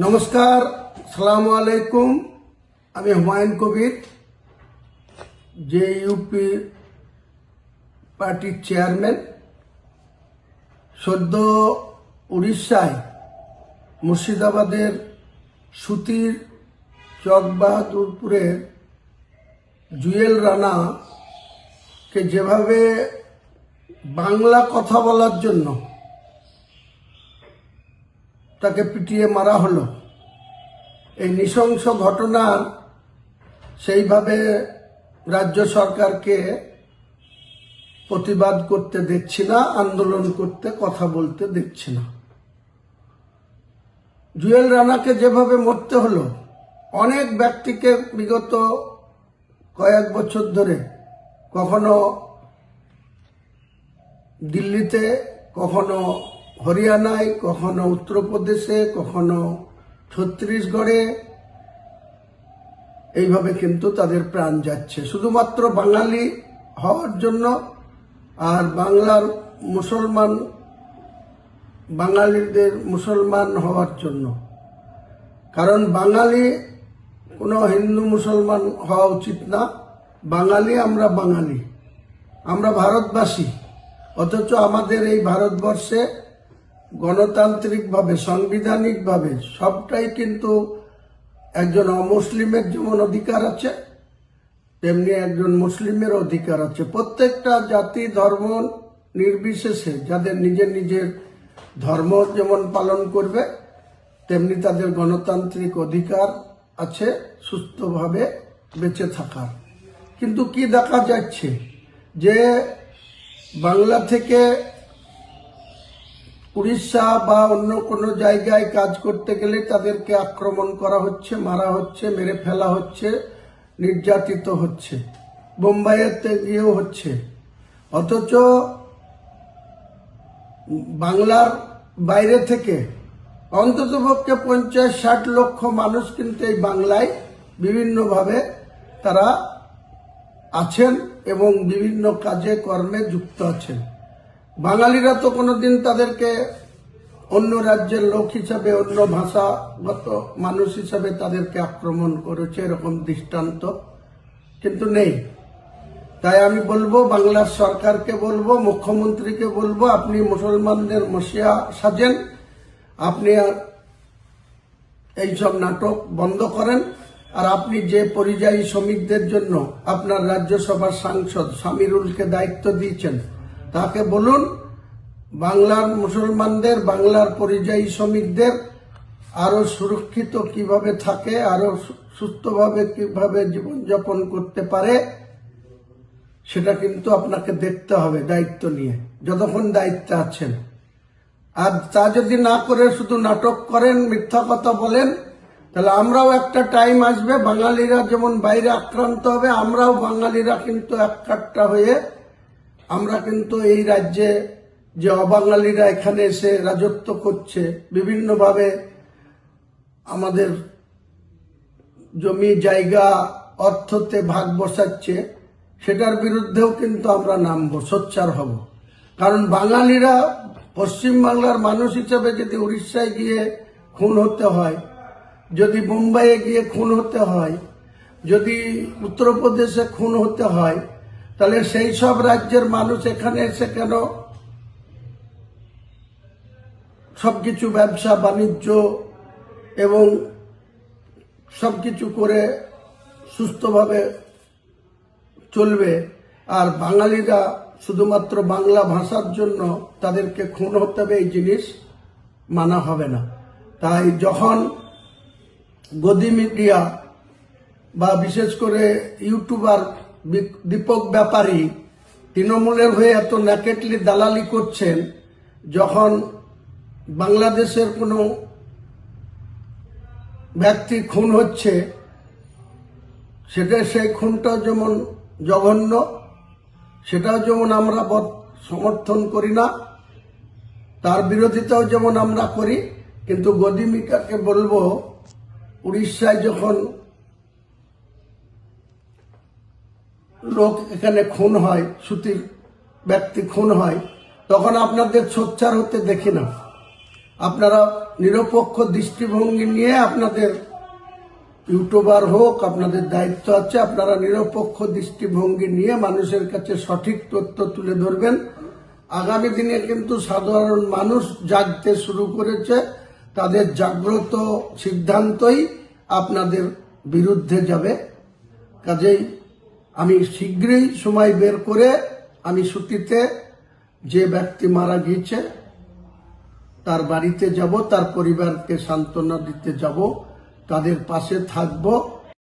নমস্কার, সালামু আলাইকুম। আমি হুমায়ুন কবির, যে ইউপি পার্টির চেয়ারম্যান। সদ্য উড়িষ্যায় মুর্শিদাবাদের সুতির চকবাহাদুরপুরের জুয়েল রানাকে যেভাবে বাংলা কথা বলার জন্য তাকে পিটিয়ে মারা হলো, এই নৃশংস ঘটনার সেইভাবে রাজ্য সরকারকে প্রতিবাদ করতে দেখছি না, আন্দোলন করতে, কথা বলতে দেখছি না। জুয়েল রানাকে যেভাবে মরতে হলো, অনেক ব্যক্তিকে বিগত কয়েক বছর ধরে কখনো দিল্লিতে, কখনো হরিয়ানায়, কখনো উত্তরপ্রদেশে, কখনো ছত্তিশগড়ে এইভাবে কিন্তু তাদের প্রাণ যাচ্ছে শুধুমাত্র বাঙালি হওয়ার জন্য আর বাঙালিদের মুসলমান হওয়ার জন্য। কারণ বাঙালি কোনো হিন্দু মুসলমান হওয়া উচিত না। বাঙালি আমরা ভারতবাসী। অথচ আমাদের এই ভারতবর্ষে গণতান্ত্রিকভাবে, সাংবিধানিকভাবে সবটাই কিন্তু একজন অমুসলিমের যেমন অধিকার আছে, তেমনি একজন মুসলিমের অধিকার আছে। প্রত্যেকটা জাতি ধর্ম নির্বিশেষে যাদের নিজের নিজের ধর্ম যেমন পালন করবে, তেমনি তাদের গণতান্ত্রিক অধিকার আছে সুস্থভাবে বেঁচে থাকার। কিন্তু কি দেখা যাচ্ছে যে বাংলা থেকে উড়িষ্যা বা অন্য কোনো জায়গায় কাজ করতে গেলে তাদেরকে আক্রমণ করা হচ্ছে, মারা হচ্ছে, মেরে ফেলা হচ্ছে, নির্যাতিত হচ্ছে, বোম্বাইতে গিয়েও হচ্ছে। অথচ বাংলার বাইরে থেকে অন্ততপক্ষে 50-60 লক্ষ মানুষ কিন্তু এই বাংলায় বিভিন্নভাবে তারা আছেন এবং বিভিন্ন কাজে কর্মে যুক্ত আছেন। বাঙালিরা তো কোনোদিন তাদেরকে অন্য রাজ্যের লোক হিসাবে, অন্য ভাষাগত মানুষ হিসাবে তাদেরকে আক্রমণ করেছে, এরকম দৃষ্টান্ত কিন্তু নেই। তাই আমি বলবো, বাংলার সরকারকে বলবো, মুখ্যমন্ত্রীকে বলবো, আপনি মুসলমানদের মসিয়া সাজেন, আপনি এইসব নাটক বন্ধ করেন। আর আপনি যে পরিযায়ী শ্রমিকদের জন্য আপনার রাজ্যসভার সাংসদ সামিরুলকে দায়িত্ব দিয়েছেন, তাকে বলুন বাংলার মুসলমানদের, বাংলার পরিযায়ী শ্রমিকদের আরো সুরক্ষিত কিভাবে থাকে, আরো সুস্থভাবে কিভাবে জীবনযাপন করতে পারে, সেটা কিন্তু আপনাকে দেখতে হবে দায়িত্ব নিয়ে, যতক্ষণ দায়িত্বে আছেন। আর তা যদি না করে শুধু নাটক করেন, মিথ্যা কথা বলেন, তাহলে আমরাও একটা টাইম আসবে, বাঙালিরা যেমন বাইরে আক্রান্ত হবে, আমরাও বাঙালিরা কিন্তু একটা হয়ে আমরা কিন্তু এই রাজ্যে যে অবাঙালিরা এখানে এসে রাজত্ব করছে, বিভিন্নভাবে আমাদের জমি জায়গা অর্থতে ভাগ বসাচ্ছে, সেটার বিরুদ্ধেও কিন্তু আমরা নামবো, সোচ্চার হব। কারণ বাঙালিরা, পশ্চিমবাংলার মানুষ হিসেবে যদি উড়িষ্যায় গিয়ে খুন হতে হয়, যদি মুম্বাইয়ে গিয়ে খুন হতে হয়, যদি উত্তরপ্রদেশে খুন হতে হয়, তাহলে সেই সব রাজ্যের মানুষ এখানে এসে কেন সবকিছু ব্যবসা বাণিজ্য এবং সবকিছু করে সুস্থভাবে চলবে? আর বাঙালিরা শুধুমাত্র বাংলা ভাষার জন্য তাদেরকে খুন হতে হবে, এই জিনিস মানা হবে না। তাই যখন গদি মিডিয়া বা বিশেষ করে ইউটিউবার দীপক ব্যাপারী তৃণমূলের হয়ে এত ন্যাকেটলি দালালি করছেন, যখন বাংলাদেশের কোনো ব্যক্তি খুন হচ্ছে, সেই খুনটাও যেমন জঘন্য, সেটাও যেমন আমরা সমর্থন করি না, তার বিরোধিতাও যেমন আমরা করি। কিন্তু গদি মিডিয়াকে বলবো, উড়িষ্যায় যখন লোক এখানে খুন হয়, সুতির ব্যক্তি খুন হয়, তখন আপনাদের সোচ্চার হতে দেখি না। আপনারা নিরপেক্ষ দৃষ্টিভঙ্গি নিয়ে, আপনাদের ইউটিউবার হোক, আপনাদের দায়িত্ব আছে, আপনারা নিরপেক্ষ দৃষ্টিভঙ্গি নিয়ে মানুষের কাছে সঠিক তথ্য তুলে ধরবেন। আগামী দিনে কিন্তু সাধারণ মানুষ জাগতে শুরু করেছে, তাদের জাগ্রত সিদ্ধান্তই আপনাদের বিরুদ্ধে যাবে। কাজেই আমি শীঘ্রই সময় বের করে আমি ছুটিতে যে ব্যক্তি মারা গিয়েছে তার বাড়িতে যাব, তার পরিবারকে সান্ত্বনা দিতে যাব, তাদের পাশে থাকব।